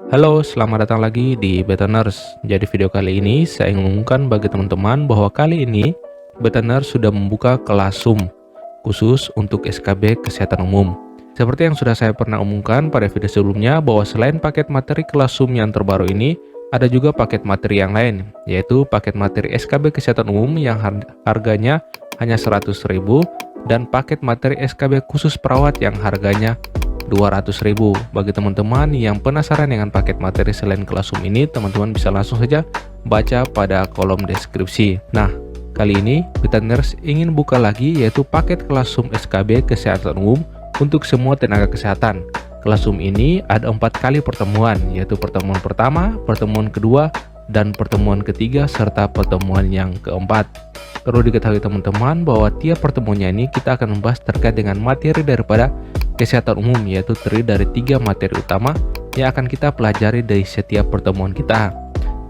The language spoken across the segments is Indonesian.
Halo, selamat datang lagi di Beta Nurse. Jadi video kali ini saya ingin mengumumkan bagi teman-teman bahwa kali ini Beta Nurse sudah membuka kelas Zoom khusus untuk SKB Kesehatan Umum. Seperti yang sudah saya pernah umumkan pada video sebelumnya bahwa selain paket materi kelas Zoom yang terbaru ini, ada juga paket materi yang lain, yaitu paket materi SKB Kesehatan Umum yang harganya hanya 100.000 dan paket materi SKB khusus perawat yang harganya 200.000. Bagi teman-teman yang penasaran dengan paket materi selain kelas Zoom ini, teman-teman bisa langsung saja baca pada kolom deskripsi. Nah, kali ini Beta Nurse ingin buka lagi yaitu paket kelas Zoom SKB Kesehatan Umum untuk semua tenaga kesehatan. Kelas Zoom ini ada 4 kali pertemuan, yaitu pertemuan pertama, pertemuan kedua, dan pertemuan ketiga, serta pertemuan yang keempat. Perlu diketahui teman-teman bahwa tiap pertemuannya ini kita akan membahas terkait dengan materi daripada kesehatan umum, yaitu terdiri dari 3 materi utama yang akan kita pelajari dari setiap pertemuan kita.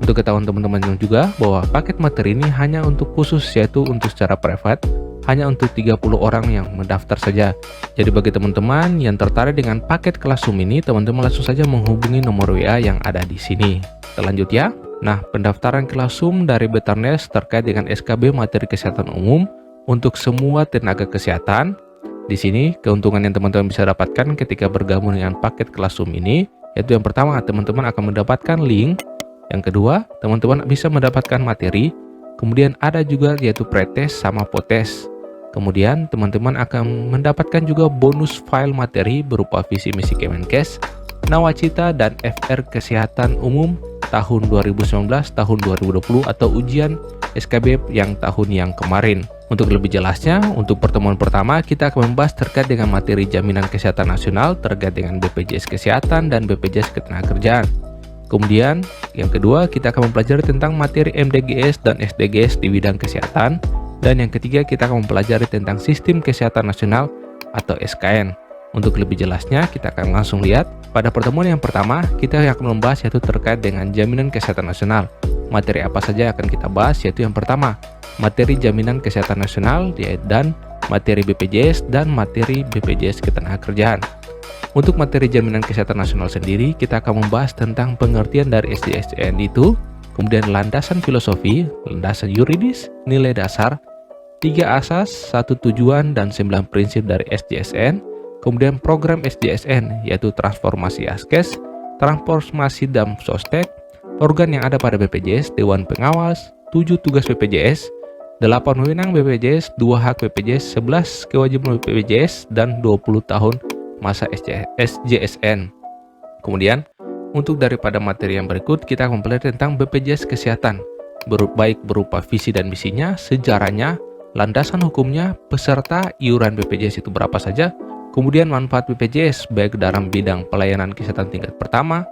Untuk ketahuan teman-teman juga bahwa paket materi ini hanya untuk khusus, yaitu untuk secara private, hanya untuk 30 orang yang mendaftar saja. Jadi bagi teman-teman yang tertarik dengan paket kelas Zoom ini, teman-teman langsung saja menghubungi nomor WA yang ada di sini. Terlanjut ya. Nah, pendaftaran kelas Zoom dari Beta Nurse terkait dengan SKB materi kesehatan umum untuk semua tenaga kesehatan. Di sini keuntungan yang teman-teman bisa dapatkan ketika bergabung dengan paket kelas Zoom ini, yaitu yang pertama, teman-teman akan mendapatkan link. Yang kedua, teman-teman bisa mendapatkan materi. Kemudian ada juga yaitu pretest sama potes. Kemudian teman-teman akan mendapatkan juga bonus file materi berupa visi misi Kemenkes, Nawacita, dan FR Kesehatan Umum tahun 2019, tahun 2020 atau ujian SKB yang tahun yang kemarin. Untuk lebih jelasnya, untuk pertemuan pertama kita akan membahas terkait dengan materi jaminan kesehatan nasional terkait dengan BPJS Kesehatan dan BPJS Ketenagakerjaan. Kemudian yang kedua kita akan mempelajari tentang materi MDGS dan SDGS di bidang kesehatan. Dan yang ketiga kita akan mempelajari tentang Sistem Kesehatan Nasional atau SKN. Untuk lebih jelasnya kita akan langsung lihat. Pada pertemuan yang pertama kita akan membahas yaitu terkait dengan jaminan kesehatan nasional. Materi apa saja akan kita bahas, yaitu yang pertama materi jaminan kesehatan nasional dan materi BPJS dan materi BPJS Ketenagakerjaan. Untuk materi jaminan kesehatan nasional sendiri kita akan membahas tentang pengertian dari SJSN itu, kemudian landasan filosofi, landasan yuridis, nilai dasar, 3 asas, 1 tujuan, dan 9 prinsip dari SJSN. Kemudian program SJSN yaitu transformasi Askes, transformasi Damsostek, organ yang ada pada BPJS, Dewan Pengawas, 7 tugas BPJS, 8 wewenang BPJS, 2 hak BPJS, 11 kewajiban BPJS, dan 20 tahun masa SJSN. Kemudian untuk daripada materi yang berikut kita akan mempelajari tentang BPJS Kesehatan, baik berupa visi dan misinya, sejarahnya, landasan hukumnya, peserta, iuran BPJS itu berapa saja, kemudian manfaat BPJS baik dalam bidang pelayanan kesehatan tingkat pertama,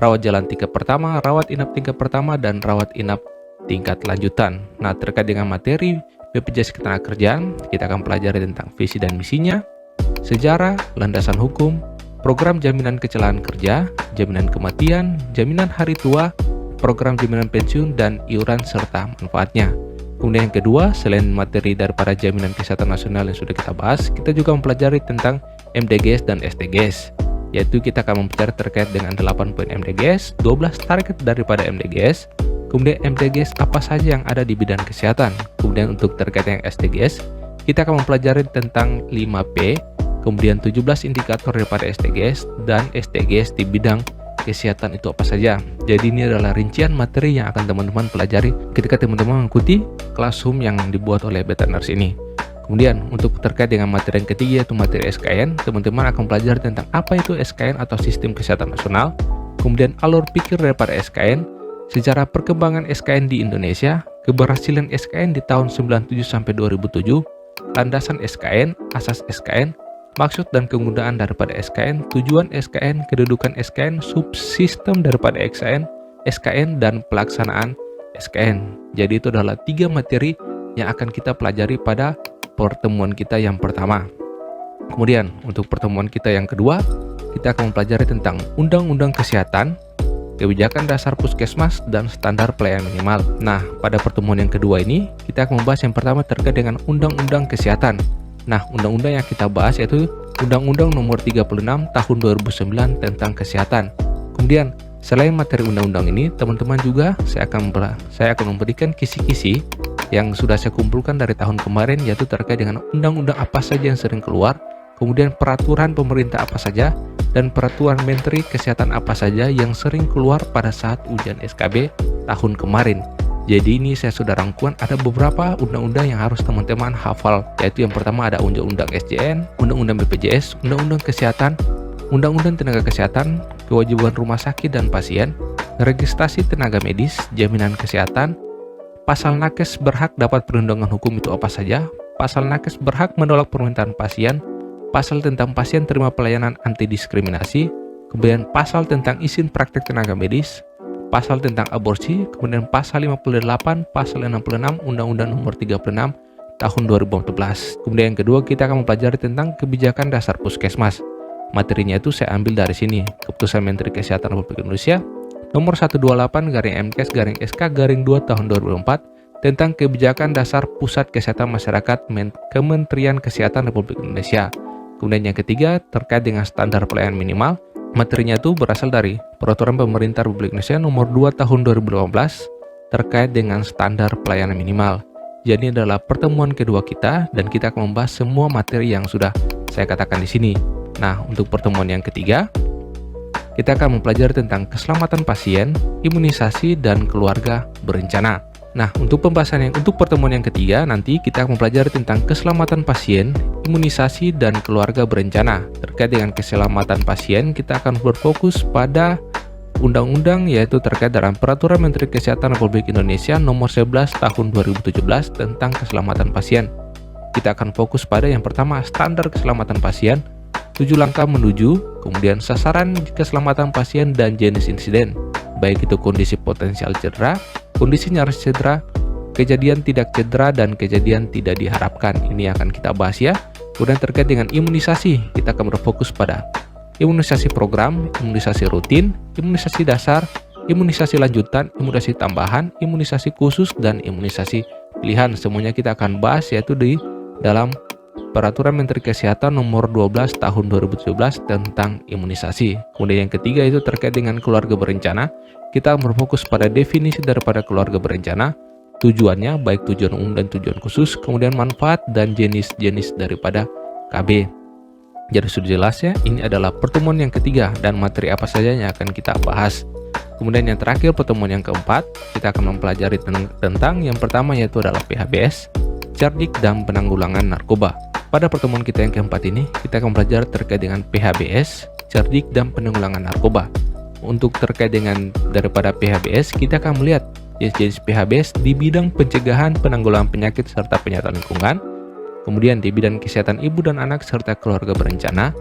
rawat jalan tingkat pertama, rawat inap tingkat pertama, dan rawat inap tingkat lanjutan. Nah, terkait dengan materi BPJS Ketenagakerjaan, kita akan pelajari tentang visi dan misinya, sejarah, landasan hukum, program jaminan kecelakaan kerja, jaminan kematian, jaminan hari tua, program jaminan pensiun, dan iuran serta manfaatnya. Kemudian yang kedua, selain materi daripada jaminan kesehatan nasional yang sudah kita bahas, kita juga mempelajari tentang MDGS dan SDGS, yaitu kita akan mempelajari terkait dengan 8 poin MDGS, 12 target daripada MDGS, kemudian MDGS apa saja yang ada di bidang kesehatan. Kemudian untuk terkait dengan SDGS, kita akan mempelajari tentang 5P, kemudian 17 indikator daripada SDGS, dan SDGS di bidang kesehatan itu apa saja. Jadi ini adalah rincian materi yang akan teman-teman pelajari ketika teman-teman mengikuti kelas Zoom yang dibuat oleh Beta Nurse ini. Kemudian untuk terkait dengan materi yang ketiga yaitu materi SKN, teman-teman akan pelajari tentang apa itu SKN atau Sistem Kesehatan Nasional, kemudian alur pikir daripada SKN, sejarah perkembangan SKN di Indonesia, keberhasilan SKN di tahun 97 sampai 2007, landasan SKN, asas SKN, maksud dan kegunaan daripada SKN, tujuan SKN, kedudukan SKN, subsistem daripada SKN, dan pelaksanaan SKN. Jadi itu adalah 3 materi yang akan kita pelajari pada pertemuan kita yang pertama. Kemudian untuk pertemuan kita yang kedua, kita akan mempelajari tentang Undang-Undang Kesehatan, kebijakan dasar puskesmas, dan standar pelayanan minimal. Nah, pada pertemuan yang kedua ini, kita akan membahas yang pertama terkait dengan Undang-Undang Kesehatan. Nah, undang-undang yang kita bahas yaitu Undang-Undang Nomor 36 Tahun 2009 tentang Kesehatan. Kemudian Selain materi undang-undang ini, teman-teman juga saya akan memberikan kisi-kisi yang sudah saya kumpulkan dari tahun kemarin, yaitu terkait dengan undang-undang apa saja yang sering keluar, kemudian peraturan pemerintah apa saja, dan peraturan Menteri Kesehatan apa saja yang sering keluar pada saat ujian SKB tahun kemarin. Jadi ini saya sudah rangkuman ada beberapa undang-undang yang harus teman-teman hafal, yaitu yang pertama ada Undang-Undang SJN, Undang-Undang BPJS, Undang-Undang Kesehatan, Undang-Undang Tenaga Kesehatan, Kewajiban Rumah Sakit dan Pasien, Registrasi Tenaga Medis, Jaminan Kesehatan, Pasal nakes berhak dapat perlindungan hukum itu apa saja, Pasal nakes berhak menolak permintaan pasien, Pasal tentang pasien terima pelayanan anti-diskriminasi, kemudian Pasal tentang izin praktek tenaga medis, Pasal tentang aborsi, kemudian Pasal 58, Pasal 66, Undang-Undang Nomor 36 Tahun 2014. Kemudian yang kedua, kita akan mempelajari tentang kebijakan dasar puskesmas. Materinya itu saya ambil dari sini, Keputusan Menteri Kesehatan Republik Indonesia Nomor 128/MKes/SK/2 Tahun 2004 tentang kebijakan dasar Pusat Kesehatan Masyarakat Kementerian Kesehatan Republik Indonesia. Kemudian yang ketiga, terkait dengan standar pelayanan minimal. Materinya itu berasal dari Peraturan Pemerintah Republik Indonesia Nomor 2 Tahun 2018 terkait dengan standar pelayanan minimal. Jadi ini adalah pertemuan kedua kita dan kita akan membahas semua materi yang sudah saya katakan di sini. Nah, untuk pertemuan yang ketiga, kita akan mempelajari tentang keselamatan pasien, imunisasi, dan keluarga berencana. Nah, untuk pertemuan yang ketiga, nanti kita akan mempelajari tentang keselamatan pasien, imunisasi, dan keluarga berencana. Terkait dengan keselamatan pasien, kita akan berfokus pada undang-undang, yaitu terkait dengan Peraturan Menteri Kesehatan Republik Indonesia Nomor 11 Tahun 2017 tentang keselamatan pasien. Kita akan fokus pada yang pertama, standar keselamatan pasien, 7 langkah menuju, kemudian sasaran keselamatan pasien dan jenis insiden, baik itu kondisi potensial cedera, kondisi nyaris cedera, kejadian tidak cedera, dan kejadian tidak diharapkan. Ini akan kita bahas ya. Kemudian terkait dengan imunisasi, kita akan berfokus pada imunisasi program, imunisasi rutin, imunisasi dasar, imunisasi lanjutan, imunisasi tambahan, imunisasi khusus, dan imunisasi pilihan. Semuanya kita akan bahas yaitu di dalam Peraturan Menteri Kesehatan Nomor 12 Tahun 2017 tentang imunisasi. Kemudian yang ketiga itu terkait dengan keluarga berencana. Kita berfokus pada definisi daripada keluarga berencana, tujuannya baik tujuan umum dan tujuan khusus, kemudian manfaat dan jenis-jenis daripada KB. Jadi sudah jelas ya, ini adalah pertemuan yang ketiga dan materi apa saja yang akan kita bahas. Kemudian yang terakhir, pertemuan yang keempat, kita akan mempelajari tentang yang pertama yaitu adalah PHBS, Cerdik dan Penanggulangan Narkoba. Pada pertemuan kita yang keempat ini, kita akan belajar terkait dengan PHBS, Cerdik dan Penanggulangan Narkoba. Untuk terkait dengan daripada PHBS, kita akan melihat jenis-jenis PHBS di bidang pencegahan, penanggulangan penyakit, serta penyihatan lingkungan. Kemudian di bidang kesehatan ibu dan anak serta keluarga berencana,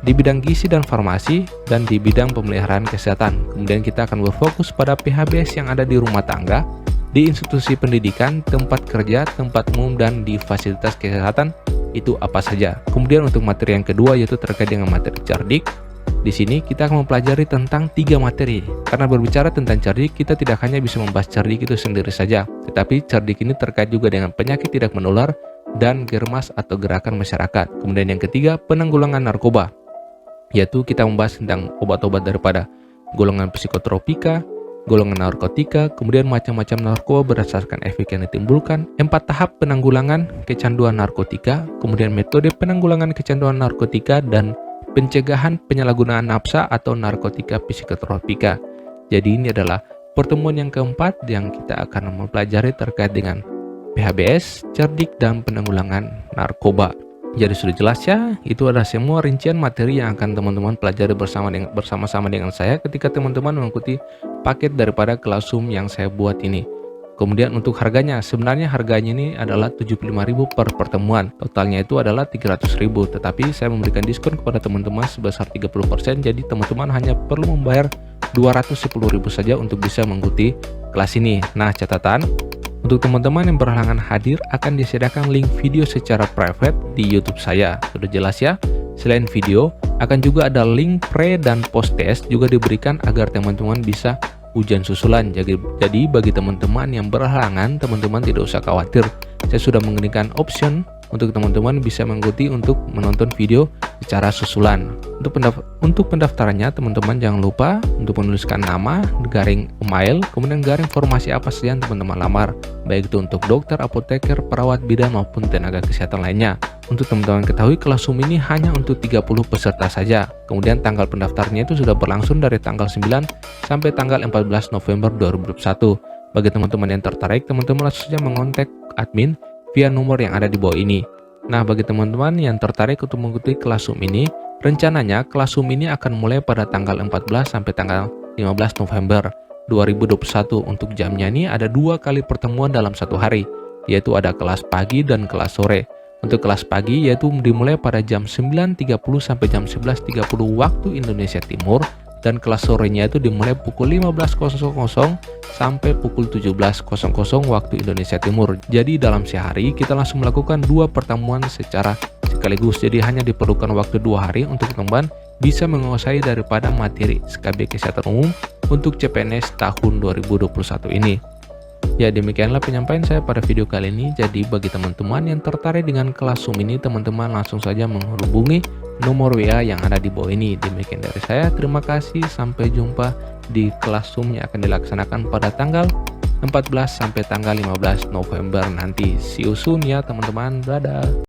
di bidang gizi dan farmasi, dan di bidang pemeliharaan kesehatan. Kemudian kita akan berfokus pada PHBS yang ada di rumah tangga, di institusi pendidikan, tempat kerja, tempat umum, dan di fasilitas kesehatan itu apa saja. Kemudian untuk materi yang kedua yaitu terkait dengan materi cerdik. Di sini kita akan mempelajari tentang 3 materi. Karena berbicara tentang cerdik, kita tidak hanya bisa membahas cerdik itu sendiri saja, tetapi cerdik ini terkait juga dengan penyakit tidak menular dan germas atau gerakan masyarakat. Kemudian yang ketiga, penanggulangan narkoba, yaitu kita membahas tentang obat-obat daripada golongan psikotropika, golongan narkotika, kemudian macam-macam narkoba berdasarkan efek yang ditimbulkan, 4 tahap penanggulangan kecanduan narkotika, kemudian metode penanggulangan kecanduan narkotika, dan pencegahan penyalahgunaan nafsa atau narkotika psikotropika. Jadi ini adalah pertemuan yang keempat yang kita akan mempelajari terkait dengan PHBS, cerdik, dan penanggulangan narkoba. Jadi sudah jelas ya, itu adalah semua rincian materi yang akan teman-teman pelajari bersama-sama dengan saya ketika teman-teman mengikuti paket daripada Classroom yang saya buat ini. Kemudian untuk harganya, sebenarnya harganya ini adalah 75.000 per pertemuan. Totalnya itu adalah 300.000, tetapi saya memberikan diskon kepada teman-teman sebesar 30%, jadi teman-teman hanya perlu membayar 210.000 saja untuk bisa mengikuti kelas ini. Nah, catatan, untuk teman-teman yang berhalangan hadir akan disediakan link video secara private di YouTube saya. Sudah jelas ya? Selain video, akan juga ada link pre dan post test juga diberikan agar teman-teman bisa ujian susulan. Jadi bagi teman-teman yang berhalangan, teman-teman tidak usah khawatir. Saya sudah memberikan option untuk teman-teman bisa mengikuti untuk menonton video secara susulan. Untuk pendaftarannya, teman-teman jangan lupa untuk menuliskan nama, garing email, kemudian garing formasi apa saja yang teman-teman lamar, baik itu untuk dokter, apoteker, perawat, bidan, maupun tenaga kesehatan lainnya. Untuk teman-teman ketahui, kelas Zoom ini hanya untuk 30 peserta saja. Kemudian tanggal pendaftarnya itu sudah berlangsung dari tanggal 9 sampai tanggal 14 November 2021. Bagi teman-teman yang tertarik, teman-teman langsung saja mengontak admin via nomor yang ada di bawah ini. Nah, bagi teman-teman yang tertarik untuk mengikuti kelas Zoom ini, rencananya kelas Zoom ini akan mulai pada tanggal 14 sampai tanggal 15 November 2021. Untuk jamnya ini ada 2 kali pertemuan dalam satu hari, yaitu ada kelas pagi dan kelas sore. Untuk kelas pagi yaitu dimulai pada jam 9.30 sampai jam 11.30 waktu Indonesia Timur, dan kelas sorenya itu dimulai pukul 15.00 sampai pukul 17.00 waktu Indonesia Timur. Jadi dalam sehari kita langsung melakukan 2 pertemuan secara sekaligus. Jadi hanya diperlukan waktu 2 hari untuk teman-teman bisa menguasai daripada materi SKB Kesehatan Umum untuk CPNS tahun 2021 ini. Ya, demikianlah penyampaian saya pada video kali ini. Jadi bagi teman-teman yang tertarik dengan kelas Zoom ini, teman-teman langsung saja menghubungi nomor WA yang ada di bawah ini. Demikian dari saya, terima kasih, sampai jumpa di kelas Zoom yang akan dilaksanakan pada tanggal 14 sampai tanggal 15 November nanti. See you soon ya teman-teman, dadah.